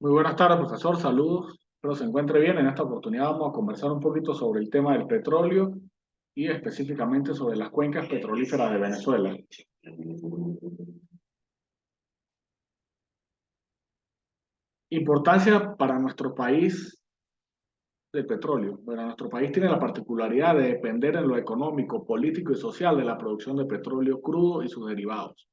Muy buenas tardes, profesor. Saludos. Espero se encuentre bien. En esta oportunidad vamos a conversar un poquito sobre el tema del petróleo y específicamente sobre las cuencas petrolíferas de Venezuela. Importancia para nuestro país del petróleo. Bueno, nuestro país tiene la particularidad de depender en lo económico, político y social de la producción de petróleo crudo y sus derivados.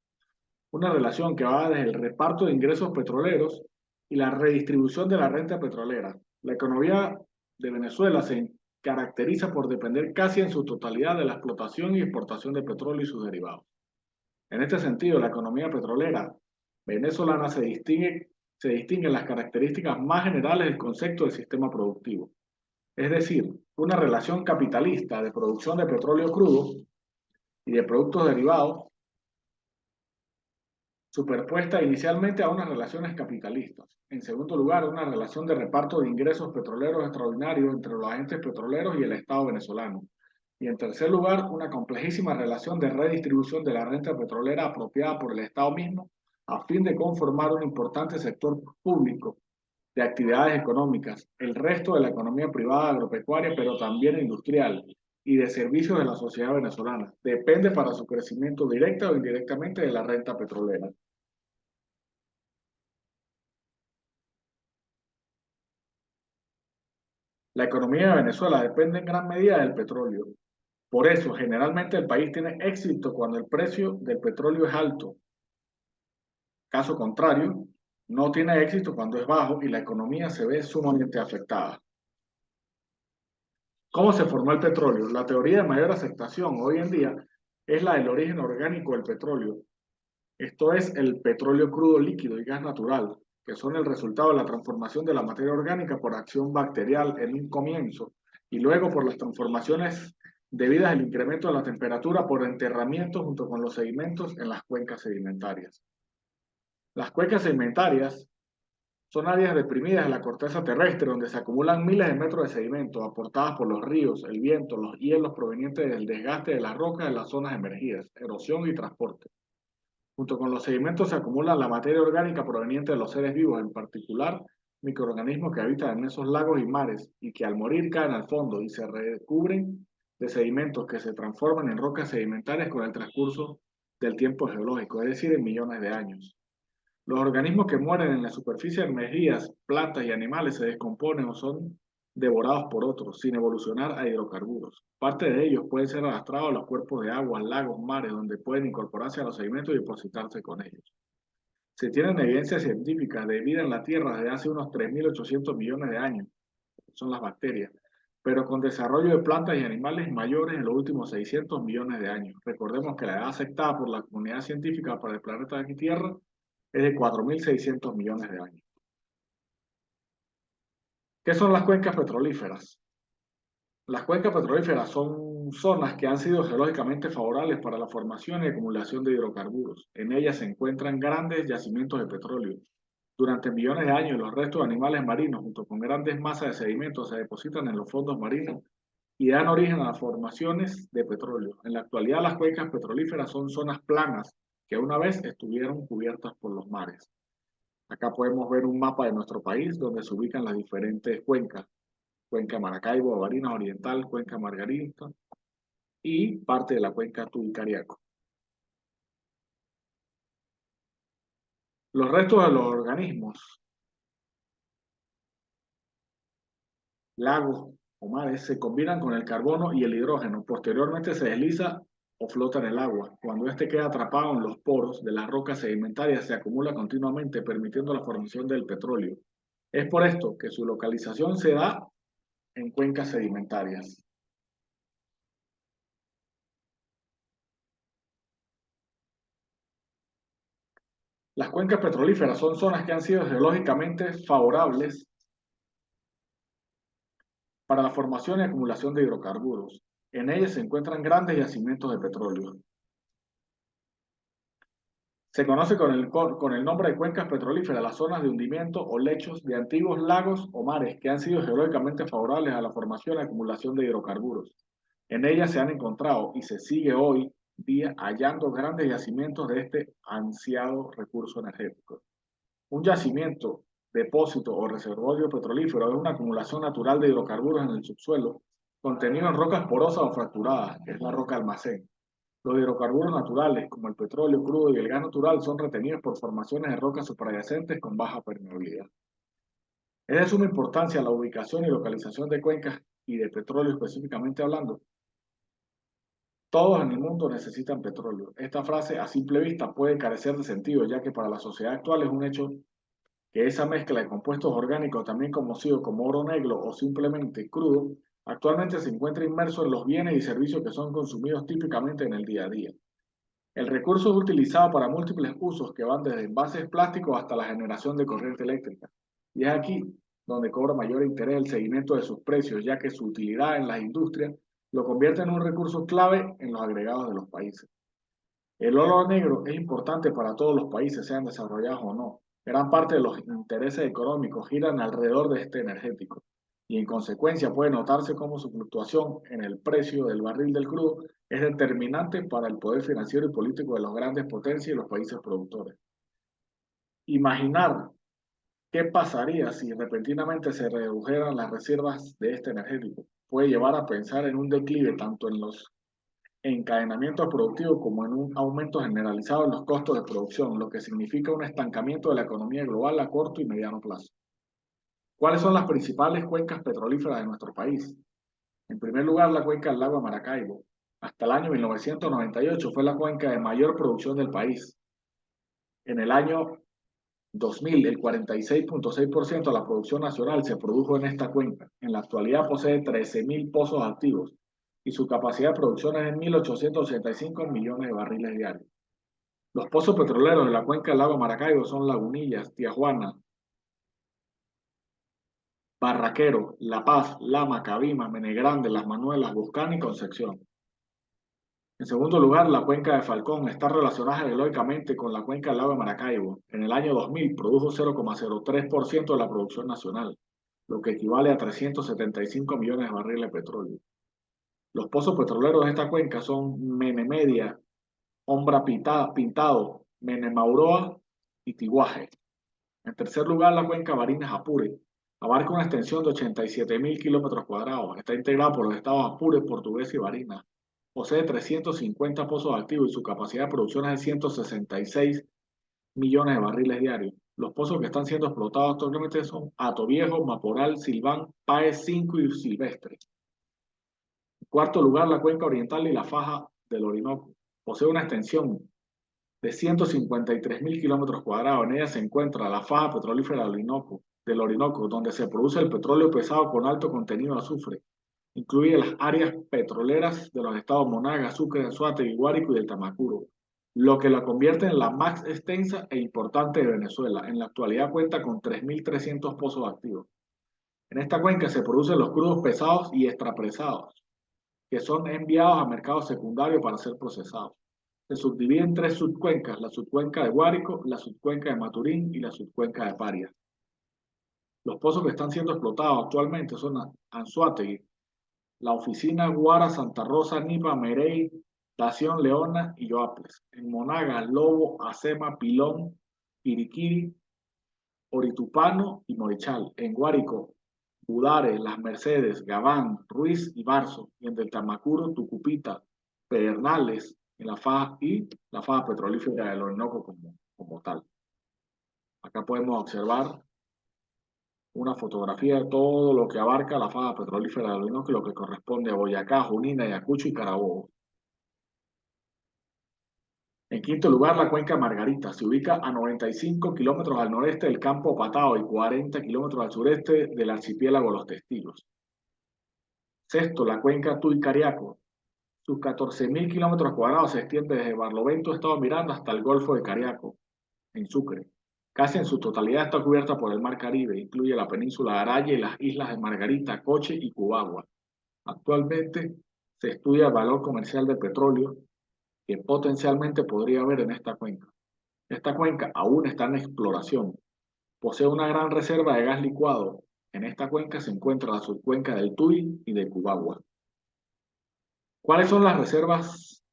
Una relación que va desde el reparto de ingresos petroleros y la redistribución de la renta petrolera. La economía de Venezuela se caracteriza por depender casi en su totalidad de la explotación y exportación de petróleo y sus derivados. En este sentido, la economía petrolera venezolana se distingue en las características más generales del concepto del sistema productivo, es decir, una relación capitalista de producción de petróleo crudo y de productos derivados superpuesta inicialmente a unas relaciones capitalistas. En segundo lugar, una relación de reparto de ingresos petroleros extraordinarios entre los agentes petroleros y el Estado venezolano. Y en tercer lugar, una complejísima relación de redistribución de la renta petrolera apropiada por el Estado mismo a fin de conformar un importante sector público de actividades económicas, el resto de la economía privada agropecuaria, pero también industrial y de servicios de la sociedad venezolana. Depende para su crecimiento directa o indirectamente de la renta petrolera. La economía de Venezuela depende en gran medida del petróleo. Por eso, generalmente el país tiene éxito cuando el precio del petróleo es alto. Caso contrario, no tiene éxito cuando es bajo y la economía se ve sumamente afectada. ¿Cómo se formó el petróleo? La teoría de mayor aceptación hoy en día es la del origen orgánico del petróleo. Esto es el petróleo crudo líquido y gas natural, que son el resultado de la transformación de la materia orgánica por acción bacterial en un comienzo y luego por las transformaciones debidas al incremento de la temperatura por enterramiento junto con los sedimentos en las cuencas sedimentarias. Las cuencas sedimentarias son áreas deprimidas en la corteza terrestre donde se acumulan miles de metros de sedimento aportadas por los ríos, el viento, los hielos provenientes del desgaste de las rocas en las zonas emergidas, erosión y transporte. Junto con los sedimentos se acumula la materia orgánica proveniente de los seres vivos, en particular microorganismos que habitan en esos lagos y mares y que al morir caen al fondo y se recubren de sedimentos que se transforman en rocas sedimentarias con el transcurso del tiempo geológico, es decir, en millones de años. Los organismos que mueren en la superficie de energías, plantas y animales se descomponen o son devorados por otros, sin evolucionar a hidrocarburos. Parte de ellos pueden ser arrastrados a los cuerpos de agua, lagos, mares, donde pueden incorporarse a los sedimentos y depositarse con ellos. Se tienen evidencias científicas de vida en la Tierra desde hace unos 3.800 millones de años, son las bacterias, pero con desarrollo de plantas y animales mayores en los últimos 600 millones de años. Recordemos que la edad aceptada por la comunidad científica para el planeta Tierra es de 4.600 millones de años. ¿Qué son las cuencas petrolíferas? Las cuencas petrolíferas son zonas que han sido geológicamente favorables para la formación y acumulación de hidrocarburos. En ellas se encuentran grandes yacimientos de petróleo. Durante millones de años, los restos de animales marinos, junto con grandes masas de sedimentos, se depositan en los fondos marinos y dan origen a las formaciones de petróleo. En la actualidad, las cuencas petrolíferas son zonas planas que una vez estuvieron cubiertas por los mares. Acá podemos ver un mapa de nuestro país donde se ubican las diferentes cuencas. Cuenca Maracaibo, Barinas Oriental, Cuenca Margarita y parte de la cuenca Tubicariaco. Los restos de los organismos, lagos o mares se combinan con el carbono y el hidrógeno. Posteriormente se desliza o flota en el agua. Cuando este queda atrapado en los poros de las rocas sedimentarias, se acumula continuamente, permitiendo la formación del petróleo. Es por esto que su localización se da en cuencas sedimentarias. Las cuencas petrolíferas son zonas que han sido geológicamente favorables para la formación y acumulación de hidrocarburos. En ellas se encuentran grandes yacimientos de petróleo. Se conoce con el nombre de cuencas petrolíferas las zonas de hundimiento o lechos de antiguos lagos o mares que han sido geológicamente favorables a la formación y acumulación de hidrocarburos. En ellas se han encontrado y se sigue hoy día hallando grandes yacimientos de este ansiado recurso energético. Un yacimiento depósito o reservorio petrolífero es una acumulación natural de hidrocarburos en el subsuelo, contenido en rocas porosas o fracturadas, que es la roca almacén. Los hidrocarburos naturales, como el petróleo crudo y el gas natural, son retenidos por formaciones de rocas subyacentes con baja permeabilidad. Es de suma importancia la ubicación y localización de cuencas y de petróleo específicamente hablando. Todos en el mundo necesitan petróleo. Esta frase a simple vista puede carecer de sentido, ya que para la sociedad actual es un hecho que esa mezcla de compuestos orgánicos, también conocido como oro negro o simplemente crudo, actualmente se encuentra inmerso en los bienes y servicios que son consumidos típicamente en el día a día. El recurso es utilizado para múltiples usos que van desde envases plásticos hasta la generación de corriente eléctrica. Y es aquí donde cobra mayor interés el seguimiento de sus precios, ya que su utilidad en las industrias lo convierte en un recurso clave en los agregados de los países. El oro negro es importante para todos los países, sean desarrollados o no. Gran parte de los intereses económicos giran alrededor de este energético y en consecuencia puede notarse cómo su fluctuación en el precio del barril del crudo es determinante para el poder financiero y político de las grandes potencias y los países productores. Imaginar qué pasaría si repentinamente se redujeran las reservas de este energético puede llevar a pensar en un declive tanto en los encadenamientos productivos como en un aumento generalizado en los costos de producción, lo que significa un estancamiento de la economía global a corto y mediano plazo. ¿Cuáles son las principales cuencas petrolíferas de nuestro país? En primer lugar, la cuenca del lago Maracaibo. Hasta el año 1998 fue la cuenca de mayor producción del país. En el año 2000, el 46.6% de la producción nacional se produjo en esta cuenca. En la actualidad posee 13.000 pozos activos y su capacidad de producción es de 1.885 millones de barriles diarios. Los pozos petroleros de la cuenca del lago Maracaibo son Lagunillas, Tijuana, Barraquero, La Paz, Lama, Cabima, Menegrande, Las Manuelas, Buscán y Concepción. En segundo lugar, la cuenca de Falcón está relacionada geológicamente con la cuenca del lago de Maracaibo. En el año 2000 produjo 0,03% de la producción nacional, lo que equivale a 375 millones de barriles de petróleo. Los pozos petroleros de esta cuenca son Menemedia, Ombra Pintado, Menemauroa y Tiguaje. En tercer lugar, la cuenca Barinas Apure abarca una extensión de 87.000 kilómetros cuadrados. Está integrada por los estados Apure, Portuguesa y Barinas. Posee 350 pozos activos y su capacidad de producción es de 166 millones de barriles diarios. Los pozos que están siendo explotados actualmente son Atoviejo, Maporal, Silván, Páez 5 y Silvestre. En cuarto lugar, la cuenca oriental y la faja del Orinoco. Posee una extensión de 153.000 kilómetros cuadrados. En ella se encuentra la faja petrolífera del Orinoco, donde se produce el petróleo pesado con alto contenido de azufre. Incluye las áreas petroleras de los estados Monagas, Sucre, Anzoátegui, Guárico y del Tamacuro, lo que la convierte en la más extensa e importante de Venezuela. En la actualidad cuenta con 3.300 pozos activos. En esta cuenca se producen los crudos pesados y extrapresados, que son enviados a mercados secundarios para ser procesados. Se subdivide en tres subcuencas: la subcuenca de Guárico, la subcuenca de Maturín y la subcuenca de Paria. Los pozos que están siendo explotados actualmente son Anzoátegui, la oficina Guara, Santa Rosa, Nipa, Merey, Dación, Leona y Yoaples. En Monaga, Lobo, Acema, Pilón, Piriquiri, Oritupano y Morichal. En Guárico, Budare, Las Mercedes, Gabán, Ruiz y Barzo. Y en del Tamacuro, Tucupita, Pedernales en la faja petrolífera del Orinoco como tal. Acá podemos observar una fotografía de todo lo que abarca la faja petrolífera del Orinoco, lo que corresponde a Boyacá, Junín, Ayacucho y Carabobo. En quinto lugar, la cuenca Margarita. Se ubica a 95 kilómetros al noreste del campo Patao y 40 kilómetros al sureste del archipiélago Los Testigos. Sexto, la cuenca Tuy-Cariaco. Sus 14.000 kilómetros cuadrados se extiende desde Barlovento, estado Miranda, hasta el Golfo de Cariaco, en Sucre. Casi en su totalidad está cubierta por el Mar Caribe. Incluye la península de Araya y las islas de Margarita, Coche y Cubagua. Actualmente se estudia el valor comercial del petróleo que potencialmente podría haber en esta cuenca. Esta cuenca aún está en exploración. Posee una gran reserva de gas licuado. En esta cuenca se encuentra la subcuenca del Tuy y de Cubagua. ¿Cuáles son las reservas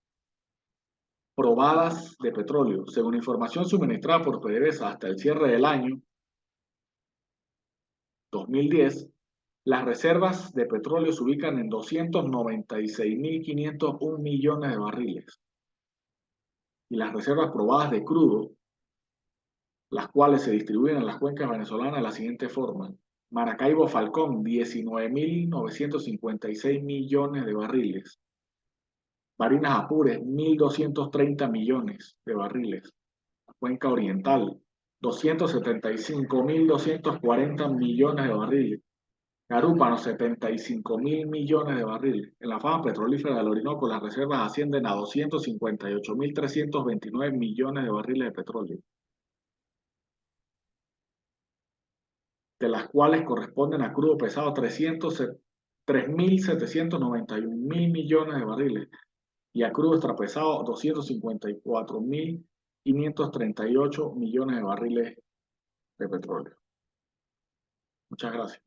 probadas de petróleo? Según información suministrada por PDVSA hasta el cierre del año, 2010, las reservas de petróleo se ubican en 296.501 millones de barriles. Y las reservas probadas de crudo, las cuales se distribuyen en las cuencas venezolanas de la siguiente forma. Maracaibo Falcón, 19.956 millones de barriles. Barinas Apures, 1.230 millones de barriles. Cuenca Oriental, 275.240 millones de barriles. Carúpano, 75.000 millones de barriles. En la faja petrolífera del Orinoco, las reservas ascienden a 258.329 millones de barriles de petróleo, de las cuales corresponden a crudo pesado 3.791.000 millones de barriles y a crudo extrapesado 254.538 millones de barriles de petróleo. Muchas gracias.